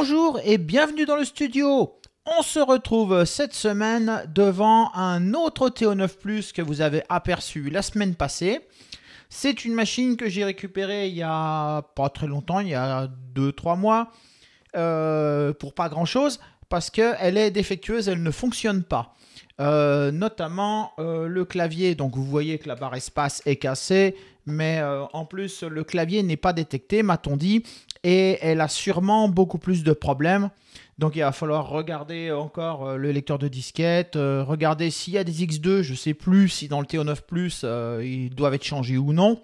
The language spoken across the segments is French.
Bonjour et bienvenue dans le studio. On se retrouve cette semaine devant un autre TO9 Plus que vous avez aperçu la semaine passée. C'est une machine que j'ai récupérée il y a pas très longtemps, il y a 2-3 mois, pour pas grand chose, parce qu'elle est défectueuse, elle ne fonctionne pas. Notamment le clavier, donc vous voyez que la barre espace est cassée, mais en plus le clavier n'est pas détecté, m'a-t-on dit, et elle a sûrement beaucoup plus de problèmes. Donc il va falloir regarder encore le lecteur de disquette, regarder s'il y a des X2, je ne sais plus si dans le TO9 Plus ils doivent être changés ou non.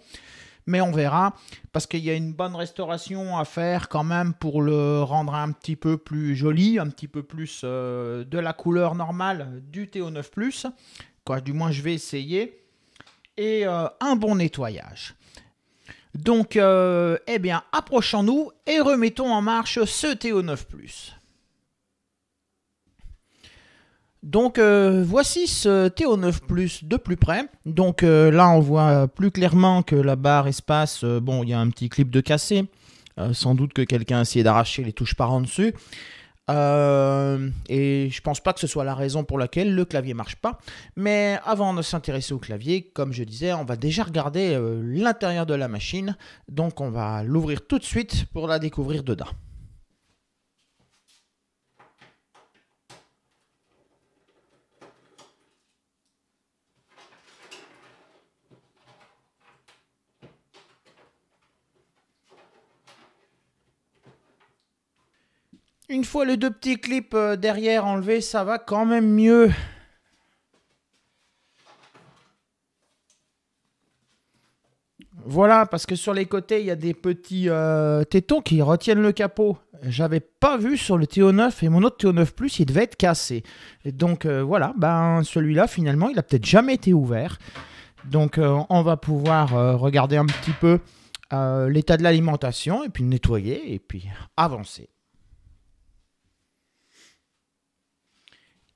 Mais on verra, parce qu'il y a une bonne restauration à faire quand même pour le rendre un petit peu plus joli, un petit peu plus de la couleur normale du TO9 Plus. Quoi, du moins je vais essayer. Et un bon nettoyage. Donc, eh bien, approchons-nous et remettons en marche ce TO9 Plus. Donc voici ce TO9 Plus de plus près. Donc là on voit plus clairement que la barre espace, bon il y a un petit clip de cassé. Sans doute que quelqu'un a essayé d'arracher les touches par en dessus. Et je pense pas que ce soit la raison pour laquelle le clavier marche pas. Mais avant de s'intéresser au clavier, comme je disais, on va déjà regarder l'intérieur de la machine. Donc on va l'ouvrir tout de suite pour la découvrir dedans. Une fois les deux petits clips derrière enlevés, ça va quand même mieux. Voilà, parce que sur les côtés, il y a des petits tétons qui retiennent le capot. J'avais pas vu sur le TO9 et mon autre TO9 Plus, il devait être cassé. Et donc voilà, ben, celui-là, finalement, il a peut-être jamais été ouvert. Donc on va pouvoir regarder un petit peu l'état de l'alimentation et puis nettoyer et puis avancer.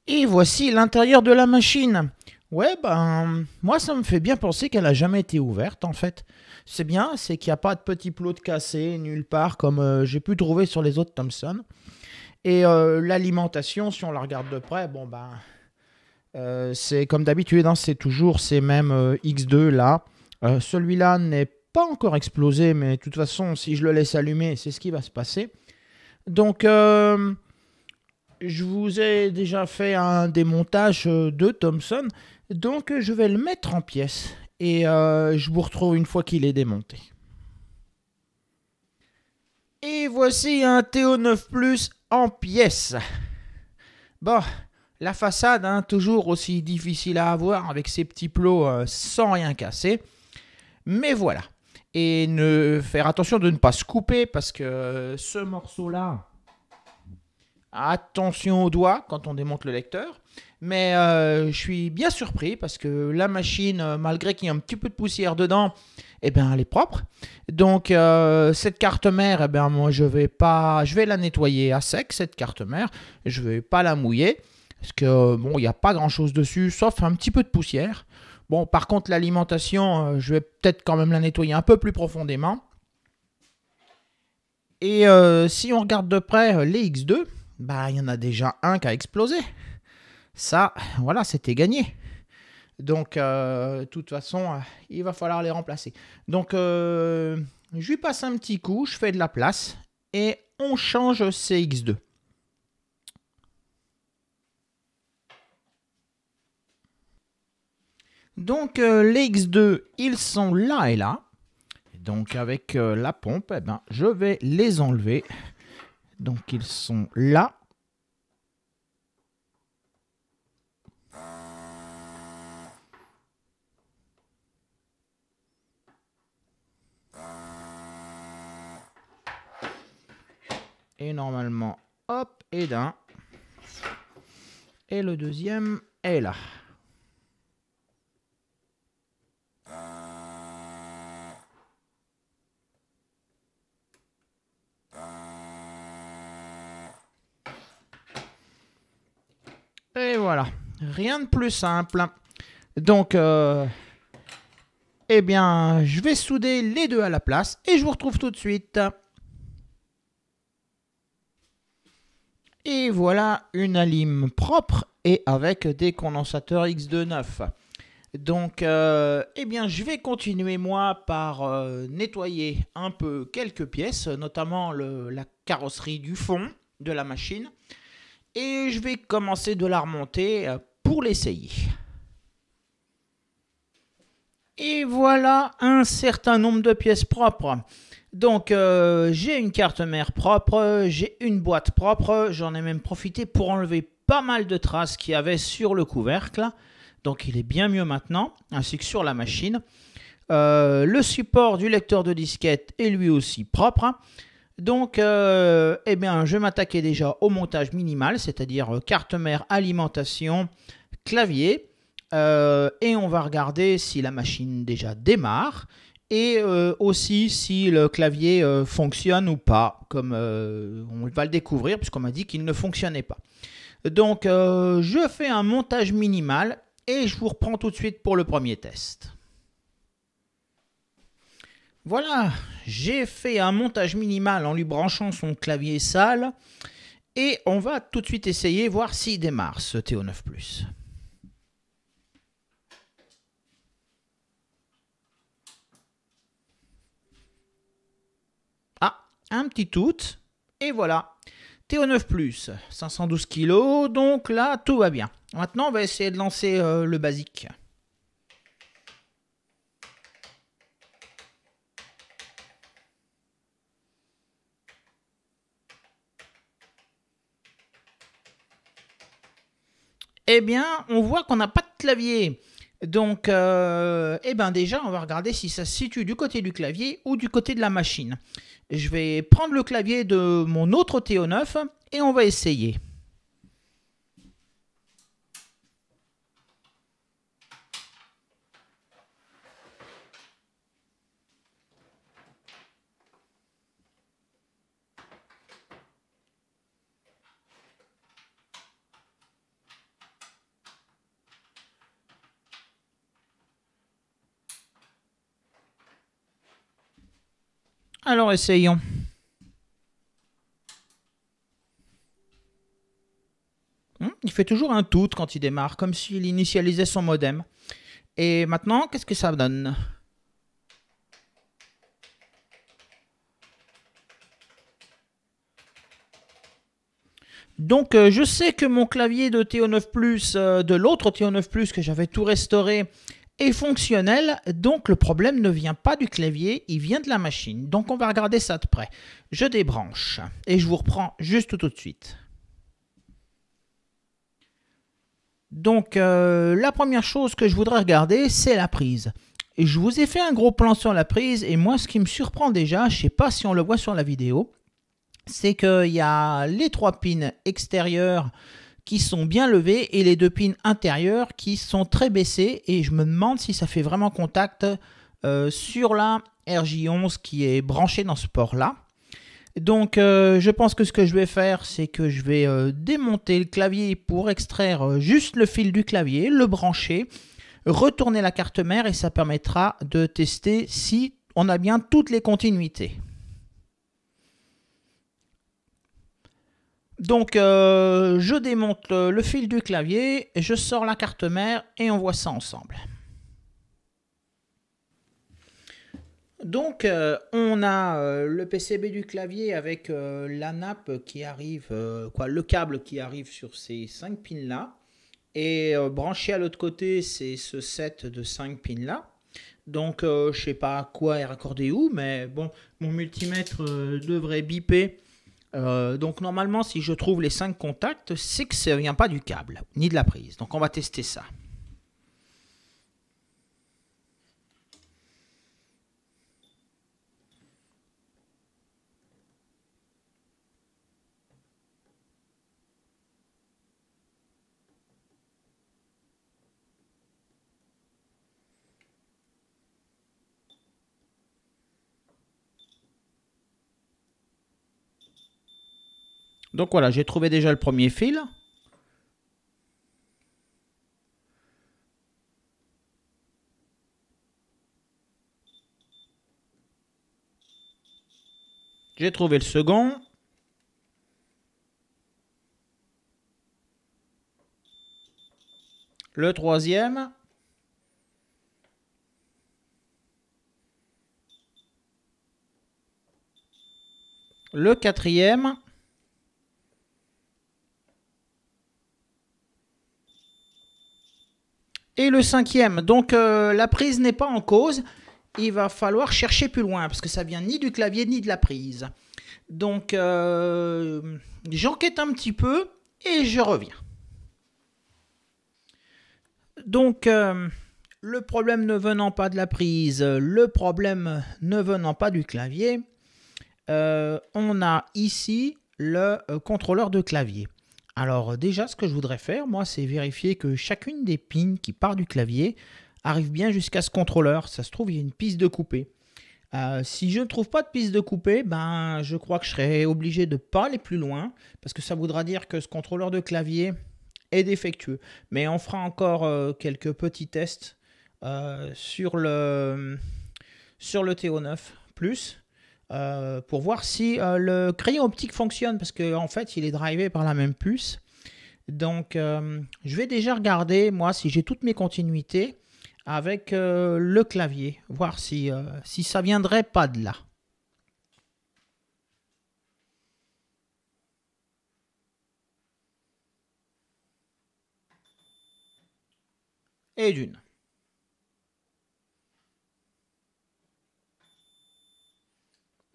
Et voici l'intérieur de la machine. Ouais, ben, moi ça me fait bien penser qu'elle n'a jamais été ouverte en fait. C'est bien, c'est qu'il n'y a pas de petits plots de cassés nulle part comme j'ai pu trouver sur les autres Thomson. Et l'alimentation, si on la regarde de près, bon ben, c'est comme d'habitude, hein, c'est toujours ces mêmes X2 là. Celui-là n'est pas encore explosé, mais de toute façon, si je le laisse allumer, c'est ce qui va se passer. Donc, je vous ai déjà fait un démontage de Thomson, donc je vais le mettre en pièces et je vous retrouve une fois qu'il est démonté. Et voici un TO9 Plus en pièces. Bon, la façade, hein, toujours aussi difficile à avoir avec ces petits plots sans rien casser. Mais voilà. Et faire attention de ne pas se couper parce que ce morceau-là... Attention aux doigts quand on démonte le lecteur. Mais je suis bien surpris parce que la machine, malgré qu'il y ait un petit peu de poussière dedans, eh bien, elle est propre. Donc cette carte mère, eh bien, moi je vais la nettoyer à sec, cette carte mère. Je ne vais pas la mouiller parce que bon, il n'y a pas grand chose dessus sauf un petit peu de poussière. Bon, par contre l'alimentation, je vais peut-être quand même la nettoyer un peu plus profondément. Et si on regarde de près les X2, bah, il y en a déjà un qui a explosé. Ça, voilà, c'était gagné. Donc, de toute façon, il va falloir les remplacer. Donc, je lui passe un petit coup, je fais de la place et on change ces X2. Donc, les X2, ils sont là et là. Donc, avec la pompe, eh ben, je vais les enlever. Donc ils sont là. Et normalement, hop, et d'un. Et le deuxième est là. Et voilà, rien de plus simple. Donc, eh bien, je vais souder les deux à la place et je vous retrouve tout de suite. Et voilà une alim propre et avec des condensateurs X29. Donc, eh bien, je vais continuer moi par nettoyer un peu quelques pièces, notamment la carrosserie du fond de la machine. Et je vais commencer de la remonter pour l'essayer. Et voilà un certain nombre de pièces propres. Donc, j'ai une carte mère propre, j'ai une boîte propre. J'en ai même profité pour enlever pas mal de traces qu'il y avait sur le couvercle. Donc, il est bien mieux maintenant, ainsi que sur la machine. Le support du lecteur de disquette est lui aussi propre. Donc, eh bien, je m'attaquais déjà au montage minimal, c'est-à-dire carte mère, alimentation, clavier. Et on va regarder si la machine déjà démarre et aussi si le clavier fonctionne ou pas, comme on va le découvrir puisqu'on m'a dit qu'il ne fonctionnait pas. Donc je fais un montage minimal et je vous reprends tout de suite pour le premier test. Voilà, j'ai fait un montage minimal en lui branchant son clavier sale et on va tout de suite essayer voir s'il démarre ce TO9+. Un petit tout, et voilà, TO9+, 512 kg, donc là, tout va bien. Maintenant, on va essayer de lancer le basique. Eh bien, on voit qu'on n'a pas de clavier. Donc, eh ben déjà, on va regarder si ça se situe du côté du clavier ou du côté de la machine. Je vais prendre le clavier de mon autre TO9 et on va essayer. Alors, essayons. Il fait toujours un tout quand il démarre, comme s'il initialisait son modem. Et maintenant, qu'est-ce que ça donne ? Donc, je sais que mon clavier de TO9+, de l'autre TO9+, que j'avais tout restauré, est fonctionnel. Donc, le problème ne vient pas du clavier, il vient de la machine. Donc, on va regarder ça de près. Je débranche et je vous reprends juste tout de suite. Donc, la première chose que je voudrais regarder, c'est la prise. Et je vous ai fait un gros plan sur la prise. Et moi, ce qui me surprend déjà, je ne sais pas si on le voit sur la vidéo, c'est qu'il y a les 3 pins extérieurs qui sont bien levés et les 2 pins intérieurs qui sont très baissés. Et je me demande si ça fait vraiment contact sur la RJ11 qui est branchée dans ce port-là. Donc, je pense que ce que je vais faire, c'est que je vais démonter le clavier pour extraire juste le fil du clavier, le brancher, retourner la carte mère et ça permettra de tester si on a bien toutes les continuités. Donc, je démonte le fil du clavier, je sors la carte mère et on voit ça ensemble. Donc, on a le PCB du clavier avec la nappe qui arrive, le câble qui arrive sur ces 5 pins-là. Et branché à l'autre côté, c'est ce set de 5 pins-là. Donc, je ne sais pas à quoi est raccordé où, mais bon, mon multimètre devrait biper. Donc, normalement, si je trouve les 5 contacts, c'est que ça ne vient pas du câble, ni de la prise. Donc, on va tester ça. Donc voilà, j'ai trouvé déjà le premier fil. J'ai trouvé le second. Le troisième. Le quatrième. Et le cinquième. Donc la prise n'est pas en cause. Il va falloir chercher plus loin parce que ça vient ni du clavier ni de la prise. Donc j'enquête un petit peu et je reviens. Donc le problème ne venant pas de la prise, le problème ne venant pas du clavier, on a ici le contrôleur de clavier. Alors déjà, ce que je voudrais faire, moi, c'est vérifier que chacune des pins qui part du clavier arrive bien jusqu'à ce contrôleur. Ça se trouve, il y a une piste de coupé. Si je ne trouve pas de piste de coupé, ben, je crois que je serai obligé de ne pas aller plus loin, parce que ça voudra dire que ce contrôleur de clavier est défectueux. Mais on fera encore quelques petits tests sur le TO9 Plus. Pour voir si le crayon optique fonctionne parce qu'en fait il est drivé par la même puce. Donc je vais déjà regarder moi si j'ai toutes mes continuités avec le clavier, voir si ça viendrait pas de là. Et d'une.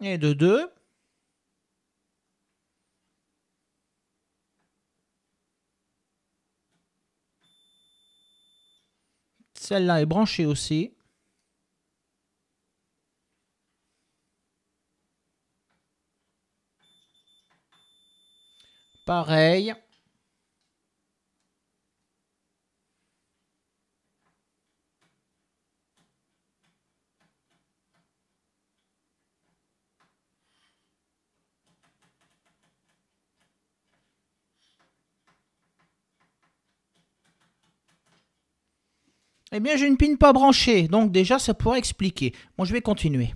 Et de deux. Celle-là est branchée aussi. Pareil. Eh bien, j'ai une pin pas branchée, donc déjà, ça pourrait expliquer. Bon, je vais continuer.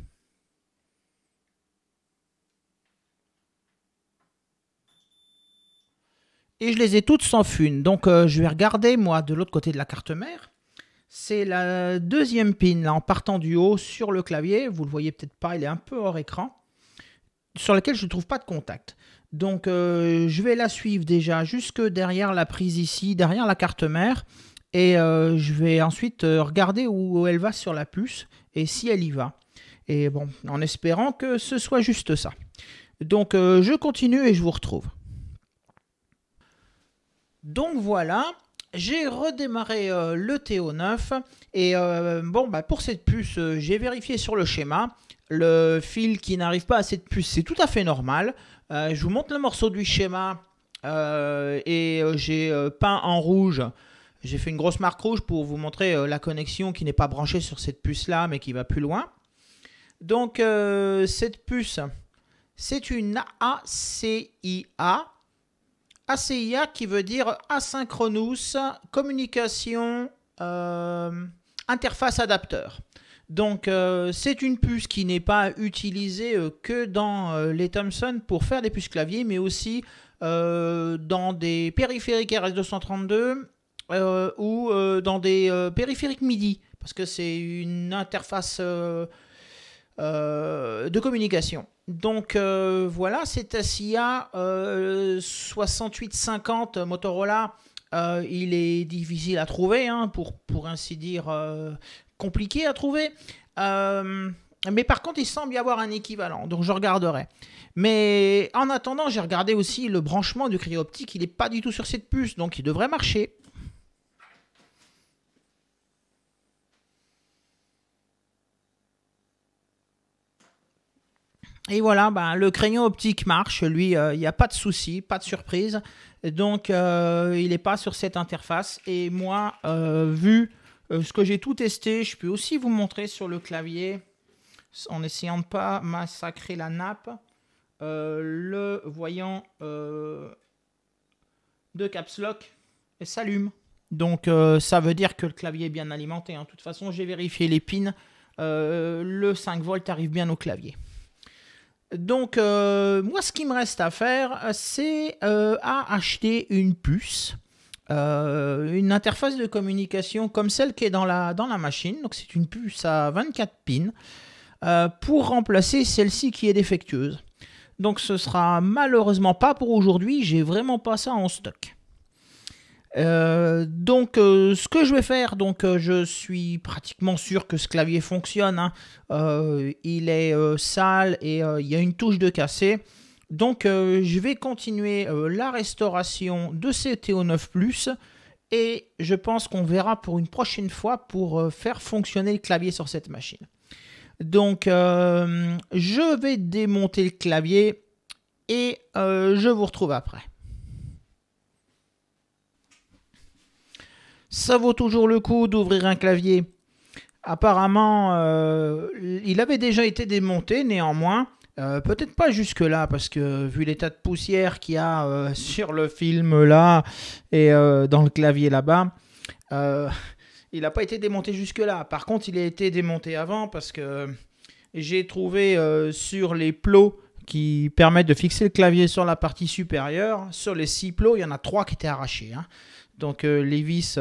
Et je les ai toutes sans fune. Donc, je vais regarder, moi, de l'autre côté de la carte mère. C'est la deuxième pin, là, en partant du haut sur le clavier. Vous le voyez peut-être pas, il est un peu hors écran. Sur laquelle je ne trouve pas de contact. Donc, je vais la suivre déjà jusque derrière la prise ici, derrière la carte mère. Et je vais ensuite regarder où elle va sur la puce et si elle y va. Et bon, en espérant que ce soit juste ça. Donc je continue et je vous retrouve. Donc voilà, j'ai redémarré le TO9 et bon, bah, pour cette puce, j'ai vérifié sur le schéma. Le fil qui n'arrive pas à cette puce, c'est tout à fait normal. Je vous montre le morceau du schéma et j'ai peint en rouge. J'ai fait une grosse marque rouge pour vous montrer la connexion qui n'est pas branchée sur cette puce-là, mais qui va plus loin. Donc, cette puce, c'est une ACIA. ACIA qui veut dire Asynchronous Communication Interface Adapteur. Donc, c'est une puce qui n'est pas utilisée que dans les Thomson pour faire des puces clavier, mais aussi dans des périphériques RS232 ou dans des périphériques MIDI, parce que c'est une interface de communication. Donc voilà, c'est ACIA 6850 Motorola. Il est difficile à trouver, hein, pour ainsi dire compliqué à trouver. Mais par contre, il semble y avoir un équivalent, donc je regarderai. Mais en attendant, j'ai regardé aussi le branchement du crayon optique. Il n'est pas du tout sur cette puce, donc il devrait marcher. Et voilà, ben, le crayon optique marche, lui, il n'y a pas de souci, pas de surprise. Donc, il n'est pas sur cette interface. Et moi, vu ce que j'ai tout testé, je peux aussi vous montrer sur le clavier, en essayant de ne pas massacrer la nappe, le voyant de Caps Lock s'allume. Donc, ça veut dire que le clavier est bien alimenté, hein. De toute façon, j'ai vérifié les pins. Le 5 volts arrive bien au clavier. Donc, moi, ce qui me reste à faire, c'est à acheter une puce une interface de communication comme celle qui est dans la machine. Donc c'est une puce à 24 pins pour remplacer celle-ci qui est défectueuse. Donc ce sera malheureusement pas pour aujourd'hui, j'ai vraiment pas ça en stock. Ce que je vais faire, je suis pratiquement sûr que ce clavier fonctionne, hein. Il est sale et il y a une touche de cassé. Donc je vais continuer la restauration de ces TO9 Plus et je pense qu'on verra pour une prochaine fois pour faire fonctionner le clavier sur cette machine. Donc je vais démonter le clavier et je vous retrouve après. Ça vaut toujours le coup d'ouvrir un clavier. Apparemment, il avait déjà été démonté néanmoins. Peut-être pas jusque là parce que vu l'état de poussière qu'il y a sur le film là et dans le clavier là-bas, il n'a pas été démonté jusque là. Par contre, il a été démonté avant parce que j'ai trouvé sur les plots qui permettent de fixer le clavier sur la partie supérieure, sur les 6 plots, il y en a 3 qui étaient arrachés, hein. Donc les vis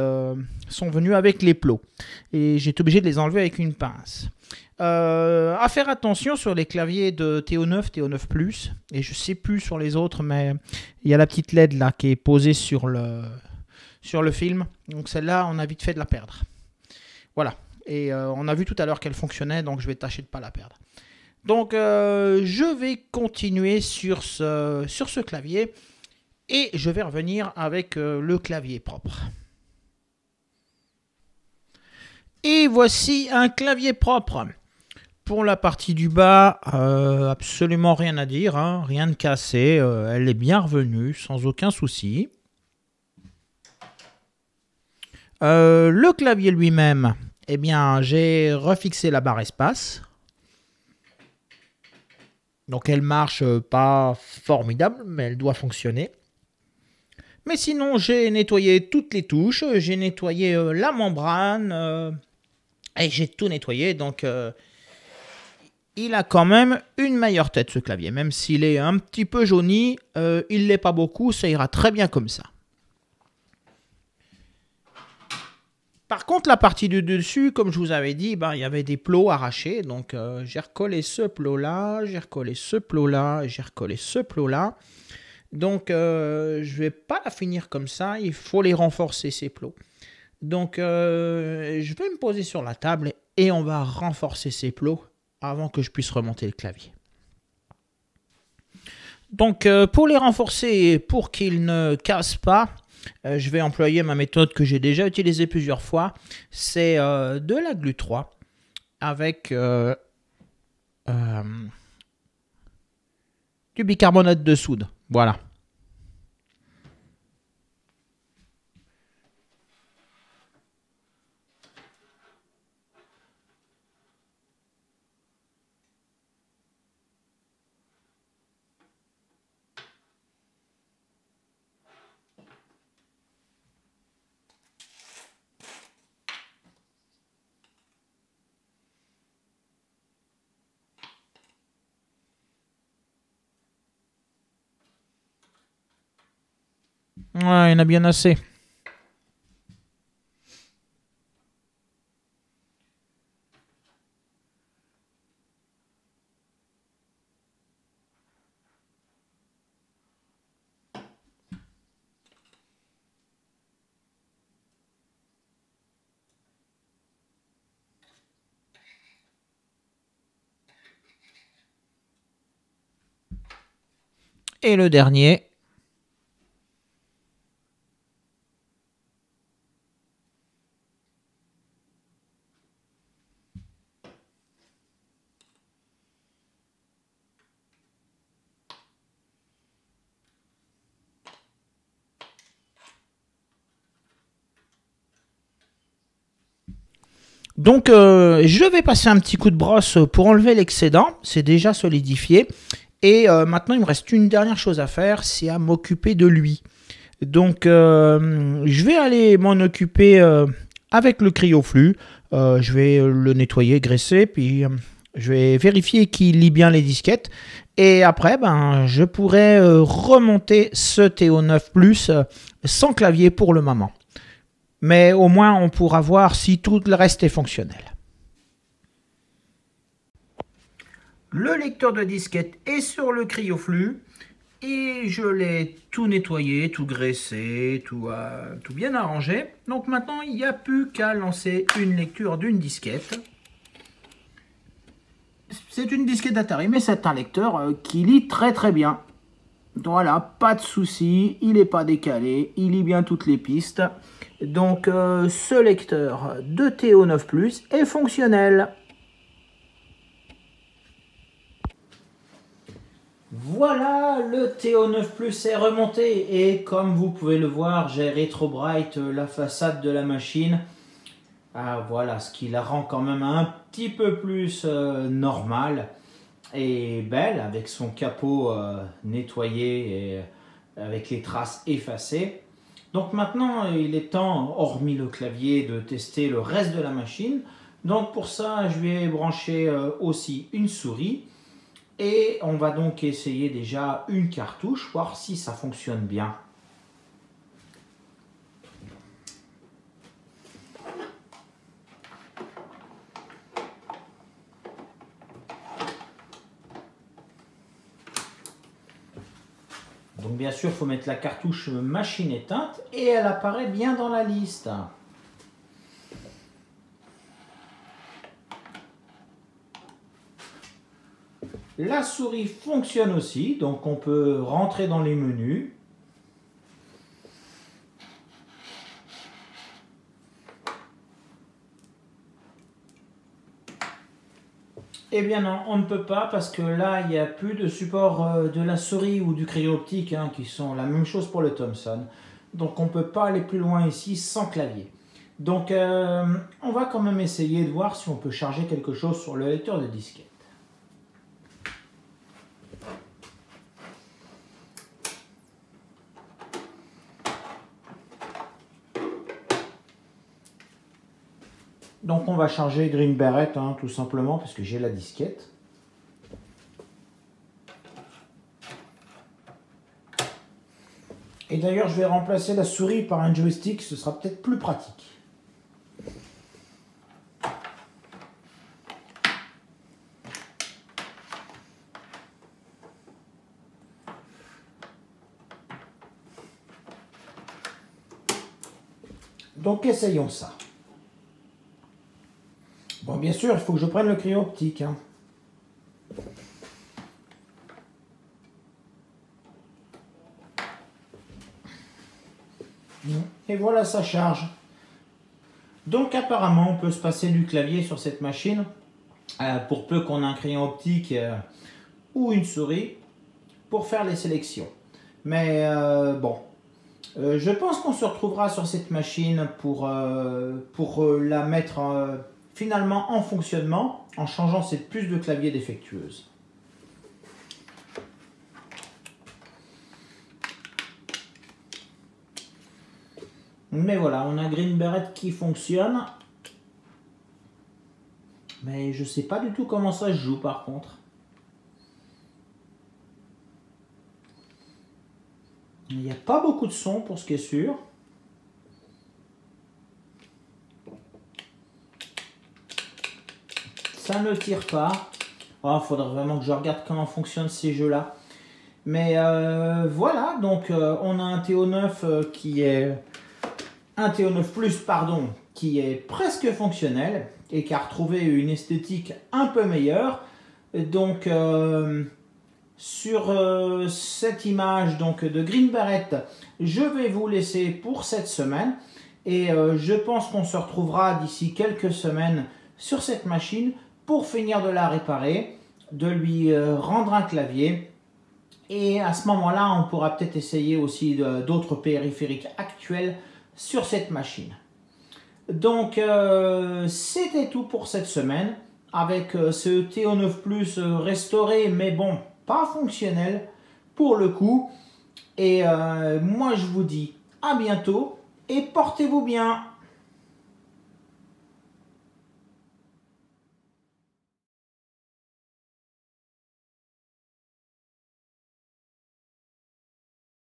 sont venues avec les plots et j'ai été obligé de les enlever avec une pince. À faire attention sur les claviers de TO9, TO9 Plus, et je sais plus sur les autres, mais il y a la petite LED là qui est posée sur le film. Donc celle-là, on a vite fait de la perdre. Voilà. Et on a vu tout à l'heure qu'elle fonctionnait, donc je vais tâcher de ne pas la perdre. Donc je vais continuer sur ce clavier. Et je vais revenir avec le clavier propre. Et voici un clavier propre. Pour la partie du bas, absolument rien à dire, hein, rien de cassé. Elle est bien revenue, sans aucun souci. Le clavier lui-même, eh bien, j'ai refixé la barre espace. Donc elle marche pas formidable, mais elle doit fonctionner. Mais sinon, j'ai nettoyé toutes les touches, j'ai nettoyé la membrane, et j'ai tout nettoyé. Donc, il a quand même une meilleure tête, ce clavier. Même s'il est un petit peu jauni, il ne l'est pas beaucoup, ça ira très bien comme ça. Par contre, la partie du dessus, comme je vous avais dit, il y avait des plots arrachés. Donc, j'ai recollé ce plot-là, j'ai recollé ce plot-là, j'ai recollé ce plot-là. Donc, je ne vais pas la finir comme ça. Il faut les renforcer, ces plots. Donc, je vais me poser sur la table et on va renforcer ces plots avant que je puisse remonter le clavier. Donc, pour les renforcer, pour qu'ils ne cassent pas, je vais employer ma méthode que j'ai déjà utilisée plusieurs fois. C'est de la glu 3 avec du bicarbonate de soude. Voilà. Ouais, il y en a bien assez. Et le dernier. Donc, je vais passer un petit coup de brosse pour enlever l'excédent. C'est déjà solidifié. Et maintenant, il me reste une dernière chose à faire, c'est à m'occuper de lui. Donc, je vais aller m'en occuper avec le cryoflux. Je vais le nettoyer, graisser, puis Je vais vérifier qu'il lit bien les disquettes. Et après, je pourrais remonter ce TO9 Plus sans clavier pour le moment. Mais au moins, on pourra voir si tout le reste est fonctionnel. Le lecteur de disquette est sur le cryoflux. Et je l'ai tout nettoyé, tout graissé, tout bien arrangé. Donc maintenant, il n'y a plus qu'à lancer une lecture d'une disquette. C'est une disquette Atari, mais c'est un lecteur qui lit très bien. Voilà, pas de souci, il n'est pas décalé, il lit bien toutes les pistes. Donc ce lecteur de TO9 Plus est fonctionnel. Voilà, le TO9 Plus est remonté et comme vous pouvez le voir, j'ai rétro-bright la façade de la machine. Ah, voilà, ce qui la rend quand même un petit peu plus normale et belle avec son capot nettoyé et avec les traces effacées. Donc maintenant, il est temps, hormis le clavier, de tester le reste de la machine. Donc pour ça, je vais brancher aussi une souris. Et on va donc essayer déjà une cartouche, voir si ça fonctionne bien. Donc bien sûr, il faut mettre la cartouche machine éteinte et elle apparaît bien dans la liste. La souris fonctionne aussi, donc on peut rentrer dans les menus. Eh bien non, on ne peut pas parce que là, il n'y a plus de support de la souris ou du crayon optique qui sont la même chose pour le Thomson. Donc on ne peut pas aller plus loin ici sans clavier. Donc on va quand même essayer de voir si on peut charger quelque chose sur le lecteur de disquette. Donc on va charger Green Beret tout simplement parce que j'ai la disquette. Et d'ailleurs je vais remplacer la souris par un joystick, ce sera peut-être plus pratique. Donc essayons ça. Bon, bien sûr, il faut que je prenne le crayon optique. Et voilà, ça charge. Donc apparemment, on peut se passer du clavier sur cette machine, pour peu qu'on ait un crayon optique ou une souris, pour faire les sélections. Mais bon, je pense qu'on se retrouvera sur cette machine pour la mettre finalement en fonctionnement en changeant cette puce de clavier défectueuse. Mais voilà, on a Green Beret qui fonctionne. Mais je ne sais pas du tout comment ça se joue par contre. Il n'y a pas beaucoup de son pour ce qui est sûr. Ça ne tire pas. Il faudrait vraiment que je regarde comment fonctionnent ces jeux-là. Mais voilà, donc on a un TO9 qui est... Un TO9 Plus, pardon, qui est presque fonctionnel et qui a retrouvé une esthétique un peu meilleure. Donc sur cette image donc, de Green Beret, je vais vous laisser pour cette semaine. Et je pense qu'on se retrouvera d'ici quelques semaines sur cette machine pour finir de la réparer, de lui rendre un clavier. Et à ce moment-là, on pourra peut-être essayer aussi d'autres périphériques actuels sur cette machine. Donc, c'était tout pour cette semaine avec ce TO9 Plus restauré, mais bon, pas fonctionnel pour le coup. Et moi, je vous dis à bientôt et portez-vous bien.